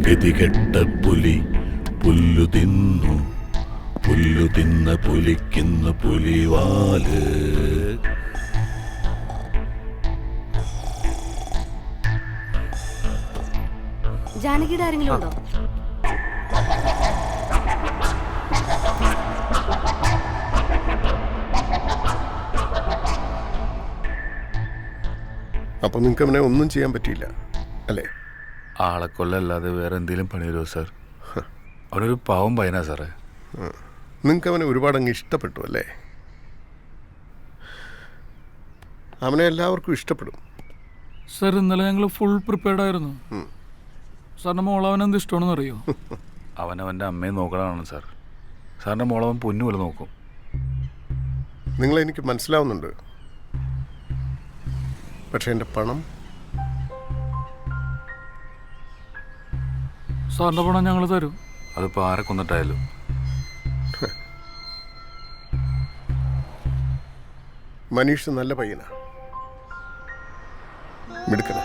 ഗതികെട്ട പുലി പുല്ലു തിന്നു, പുല്ലു തിന്ന പുലിക്കുന്ന പുലിവാല്. ജാനകിയുടെ ആരെങ്കിലും ഉണ്ടോ? അപ്പൊ നിങ്ങൾക്ക് അവനെ ഒന്നും ചെയ്യാൻ പറ്റിയില്ല അല്ലേ? ആളെ കൊല്ലല്ലാതെ വേറെ എന്തെങ്കിലും പണി വരുമോ സാർ? അവനൊരു പാവം പയ്യനാ സാറേ. നിങ്ങൾക്ക് അവനെ ഒരുപാട് അങ്ങ് ഇഷ്ടപ്പെട്ടു അല്ലേ? അവനെ എല്ലാവർക്കും ഇഷ്ടപ്പെടും സാർ. ഇന്നലെ ഞങ്ങൾ ഫുൾ പ്രിപ്പയർഡ് ആയിരുന്നു. സാറിൻ്റെ മോളവൻ എന്ത് ഇഷ്ടമാണെന്ന് അറിയോ? അവനവൻ്റെ അമ്മയെ നോക്കണതാണ് സാർ. സാറിൻ്റെ മോളവൻ പൊന്നു പോലെ നോക്കും. നിങ്ങളെനിക്ക് മനസ്സിലാവുന്നുണ്ട്. പക്ഷെ എൻ്റെ പണം സാറിൻ്റെ പണം ഞങ്ങൾ തരും. അതിപ്പോൾ ആരെ കൊന്നിട്ടായാലും. മനീഷ് നല്ല പയ്യനാ, മിടുക്കന.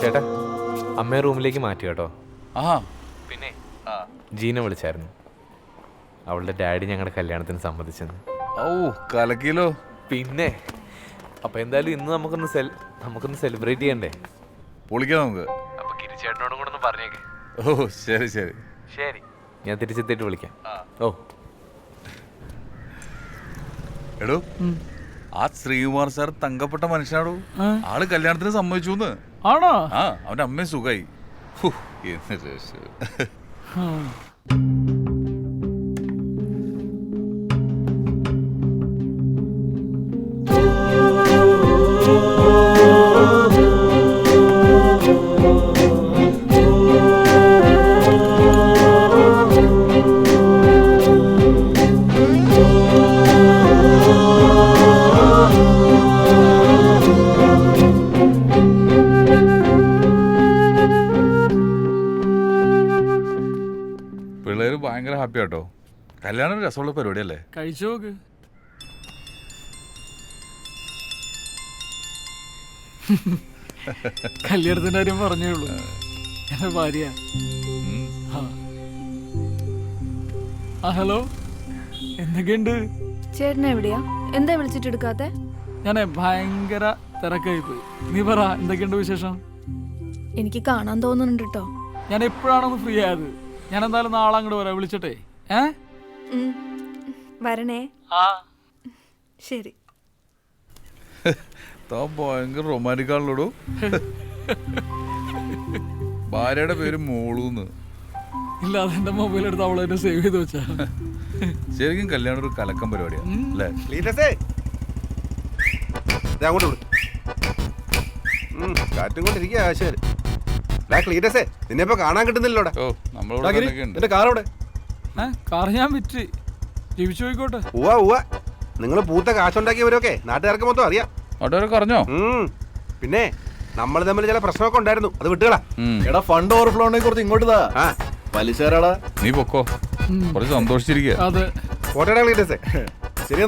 ചേട്ടാ, അമ്മയെ റൂമിലേക്ക് മാറ്റി കേട്ടോ. ആ പിന്നെ ജീന വിളിച്ചായിരുന്നു. അവളുടെ ഡാഡി ഞങ്ങളുടെ കല്യാണത്തിന് സമ്മതിച്ചെന്ന്. ഓ കലക്കിലോ. പിന്നെ അപ്പം എന്തായാലും ഇന്ന് നമുക്കൊന്ന് സെലിബ്രേറ്റ് ചെയ്യണ്ടേ? പൊളിക്കാം നമുക്ക്. അപ്പം കിരിച്ചേട്ടനോടും കൂടെ ഒന്ന് പറഞ്ഞേക്കെ. ഓ ശരി ശരി ശരി, ഞാൻ തിരിച്ചെത്തിയിട്ട് വിളിക്കാം. ഓ എടോ, ആ ശ്രീകുമാർ സാർ തങ്കപ്പെട്ട മനുഷ്യനാടോ. ആള് കല്യാണത്തിന് സമ്മതിച്ചു. ആണോ? ആ, അവന്റെ അമ്മയും സുഖായി. പിള്ളേര് ഭയങ്കര ഹാപ്പി ആട്ടോ. കല്യാണം രസമുള്ള പരിപാടിയല്ലേ? കഴിച്ചു നോക്ക്. കല്യാണത്തിന്റെ കാര്യം പറഞ്ഞേ ഉള്ളൂ. എന്റെ ഭാര്യ. ആ ഹലോ, എന്തൊക്കെയുണ്ട്? ചേട്ടനെ എവിടെയാ? എന്താ വിളിച്ചിട്ട് എടുക്കാത്തെ? ഞാനേ ഭയങ്കര തിരക്കായി പോയി. നീ പറ, എന്തൊക്കെയുണ്ട് വിശേഷം? എനിക്ക് കാണാൻ തോന്നുന്നുണ്ട് കേട്ടോ. ഞാൻ എപ്പോഴാണൊന്ന് ഫ്രീ ആയത്? ഞാൻ എന്തായാലും നാളെ അങ്ങോട്ട് വരാം. വിളിച്ചിട്ടെ. വരണേ. ശരി. ഭയങ്കര റൊമാൻറ്റിക് ആണല്ലോടോ. ഭാര്യയുടെ പേര് മോളൂന്ന്. ഇല്ല, അതെന്റെ മൊബൈൽ എടുത്ത് അവളെ സേവ് ചെയ്ത് വെച്ചാ. ശരിക്കും കല്യാണം ഒരു കലക്കം പരിപാടിയാണ് അല്ലേ? കാറ്റും കൊണ്ടിരിക്കുക ആശാര്. നിന്നെ ഇപ്പൊ കാണാൻ കിട്ടുന്നില്ലോടെ. ഓ, നമ്മളോട് കാർ ഞാൻ വിറ്റ് ജീവിച്ചു പോയിക്കോട്ടെ. നിങ്ങൾ പൂത്ത കാശുണ്ടാക്കിയവരൊക്കെ നാട്ടുകാർക്ക് മൊത്തം അറിയാം. അറിഞ്ഞോ? പിന്നെ നമ്മൾ തമ്മിൽ ചില പ്രശ്നമൊക്കെ ഉണ്ടായിരുന്നു, അത് വിട്ടുകളാ. എടാ, ഫണ്ട് ഓവർഫ്ലോനെ കുറിച്ച് ഇങ്ങോട്ട് പലിശാരാടാ. നീ പൊക്കോ, കുറച്ച് സന്തോഷിച്ചിരിക്കുക. അതെ, ശരിയാ.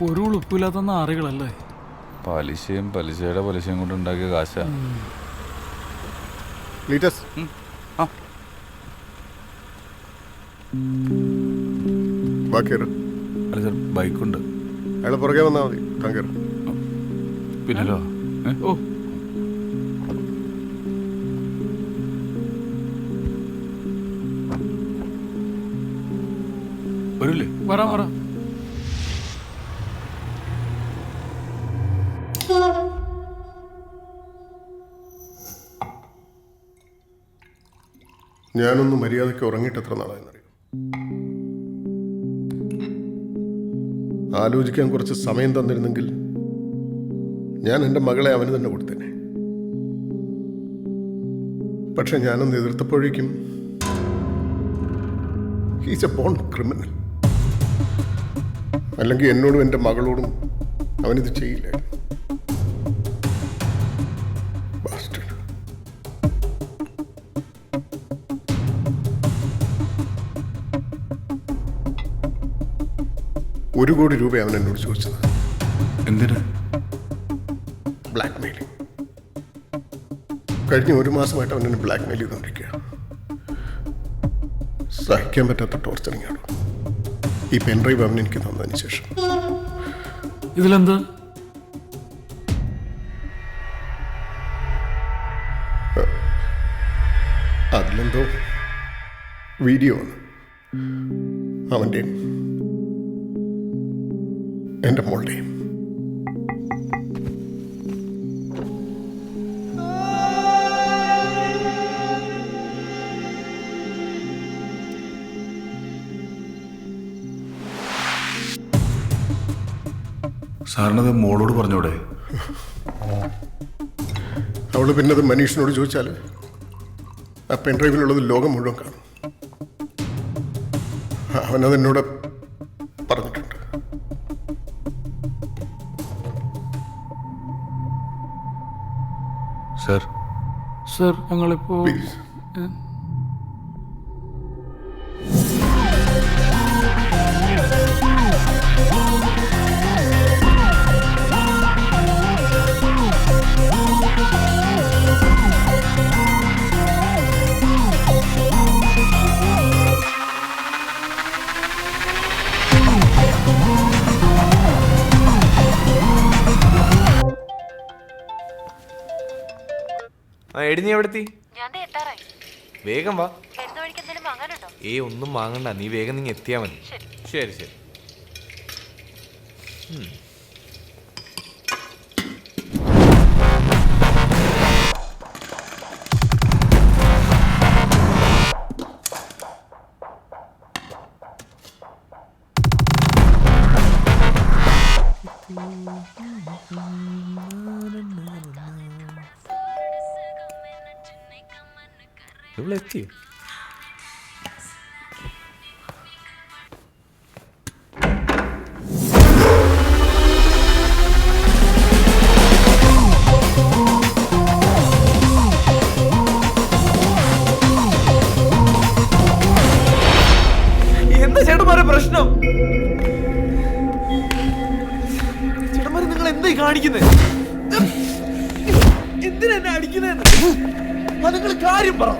ഒരു ഉളുപ്പില്ലാത്ത നാറികളല്ലേ. പലിശയും പലിശയുടെ പലിശയും കൊണ്ട് ഉണ്ടാക്കിയ കാശാ. അല്ല സാർ, ബൈക്കുണ്ട്. അയാളെ പുറകെ വന്നാൽ മതി. തങ്കർ പിന്നല്ലോ. ഓ, വരൂല്ലേ? വരാം വരാം. ഞാനൊന്ന് മര്യാദയ്ക്ക് ഉറങ്ങിയിട്ട് എത്ര നാളായെന്നറിയോ? ആലോചിക്കാൻ കുറച്ച് സമയം തന്നിരുന്നെങ്കിൽ ഞാൻ എൻ്റെ മകളെ അവന് തന്നെ കൊടുത്തേനെ. പക്ഷെ ഞാനൊന്ന് എതിർത്തപ്പോഴേക്കും ഹീസ് എ ബോൺ ക്രിമിനൽ. അല്ലെങ്കിൽ എന്നോടും എൻ്റെ മകളോടും അവനിത് ചെയ്യില്ലായിരുന്നു. Bastard. $1 കോടി അവൻ എന്നോട് ചോദിച്ചത്. എന്തിനാ? Black mailing. കഴിഞ്ഞ 1 മാസമായിട്ട് അവൻ എന്നെ ബ്ലാക്ക് മെയിൽ ചെയ്തുകൊണ്ടിരിക്കുക. സഹിക്കാൻ പറ്റാത്ത ടോർച്ചറിങ് ആണ്. ഈ പെൻഡ്രൈവ് അവൻ എനിക്ക് തന്നതിന് ശേഷം ഇതിലെന്താ? അതിലെന്തോ വീഡിയോ ആണ്. അവൻ്റെയും എൻ്റെ മോളുടെയും. സാറിനത് മോളോട് പറഞ്ഞോടെ? അവള് പിന്നെ അത് മനീഷിനോട് ചോദിച്ചാൽ ആ പെൻഡ്രൈവിലുള്ളത് ലോകം മുഴുവൻ കാണും. അവനത് എന്നോട് പറഞ്ഞിട്ടുണ്ട്. സാർ, സർ ഞങ്ങളിപ്പോ പ്ലീസ്. എടി നീ എവിടെത്തി? വേഗം വാ. വാങ്ങാനുണ്ടോ? ഒന്നും വാങ്ങണ്ട, നീ വേഗം നീ എത്തിയാ മതി. ശരി ശരി. എത്തി? എന്താ ചേട്ടന്മാരെ പ്രശ്നം? ചേട്ടന്മാരെ നിങ്ങൾ എന്തായി കാണിക്കുന്നത്? എന്തിനാ എന്നെ അടിക്കുന്നതെന്ന് നിങ്ങൾ കാര്യം പറ.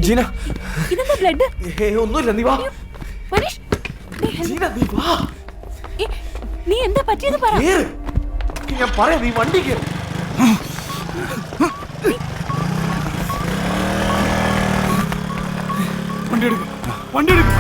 ജീന, ഒന്നുമില്ല, നീ വാ. ജീന, നീ വാ. നീ എന്താ പറ്റിയത് പറ. ഞാൻ പറയാം, നീ വണ്ടി കേറ്. വണ്ടി എടുക്കും, വണ്ടി എടുക്കും.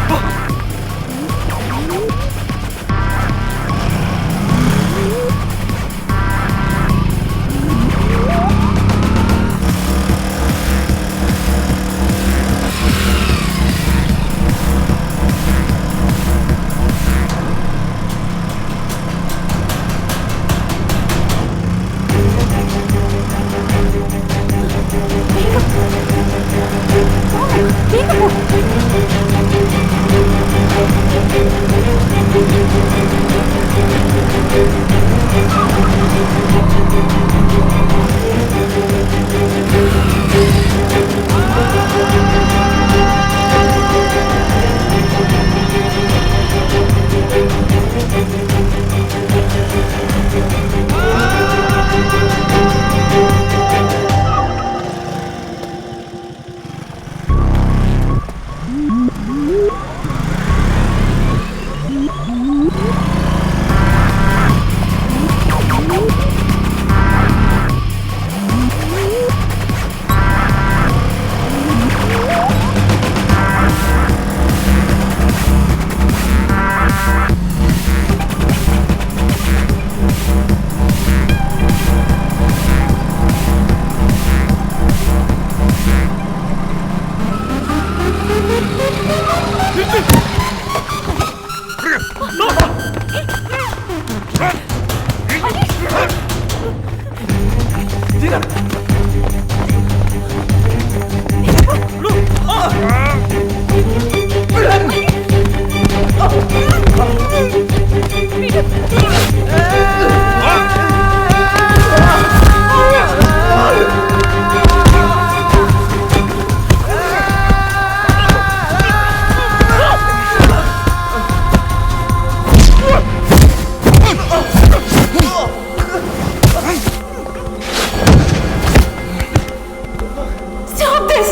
Stop this!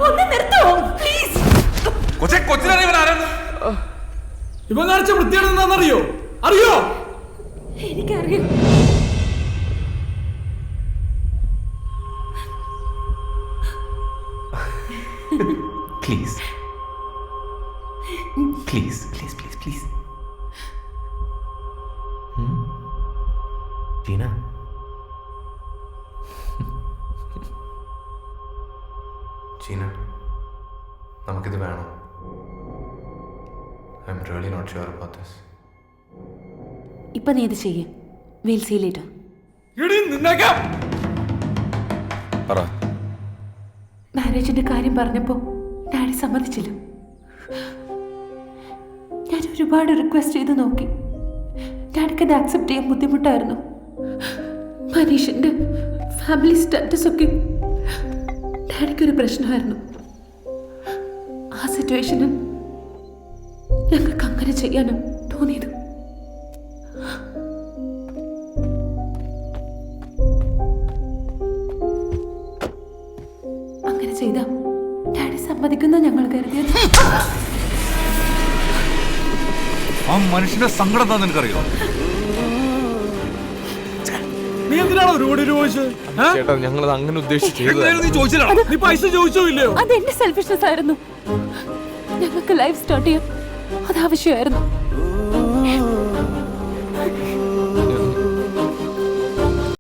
ഒന്ന് നിർത്തോ പ്ലീസ്. കൊച്ചിനറിയവൻ ആരാണ്? ഇവൻ കാണിച്ച വൃത്തിയാണ് എന്താണെന്നറിയോ? അറിയോ? എനിക്കറിയാം. Please. Please, please, please, please. Gina. Gina, നമുക്കിത് വേണം. I'm really not sure about this. ഇപ്പൊ നീ ഇത് ചെയ്യേ. We'll see later. എടീ നിന്നേക്കാ. പറ. മാരേജിന്റെ കാര്യം പറഞ്ഞപ്പോ ഡാഡി സമ്മതിച്ചില്ല. ഞാൻ ഒരുപാട് റിക്വസ്റ്റ് ചെയ്ത് നോക്കി. ഡാഡിക്ക് അത് ആക്സെപ്റ്റ് ചെയ്യാൻ ബുദ്ധിമുട്ടായിരുന്നു. മനീഷിന്റെ ഫാമിലി സ്റ്റാറ്റസ് ഒക്കെ ഡാഡിക്കൊരു പ്രശ്നമായിരുന്നു. ആ സിറ്റുവേഷനിൽ ഞങ്ങൾക്ക് അങ്ങനെ ചെയ്യാനും തോന്നിയത്. അങ്ങനെ ചെയ്ത ഡാഡി സമ്മതിക്കുന്ന ഞങ്ങൾ കരുതിയത്. ആ മനുഷ്യന്റെ സങ്കടം എന്താ നിനക്കറിയോ? നീ എന്തിനാണോ ഒരു കോടി രൂപ ചോദിച്ചത്? ചേട്ടാ ഞങ്ങളത് അങ്ങനെ ഉദ്ദേശിച്ച് എന്തായാലും നീ ചോദിച്ചില്ല. നീ പൈസ ചോദിച്ചോ ഇല്ലയോ? അത് എന്റെ സെൽഫിഷ്നെസ് ആയിരുന്നു. ഞങ്ങൾക്ക് ലൈഫ് സ്റ്റാർട്ട് ചെയ്യാൻ അത് ആവശ്യമായിരുന്നു.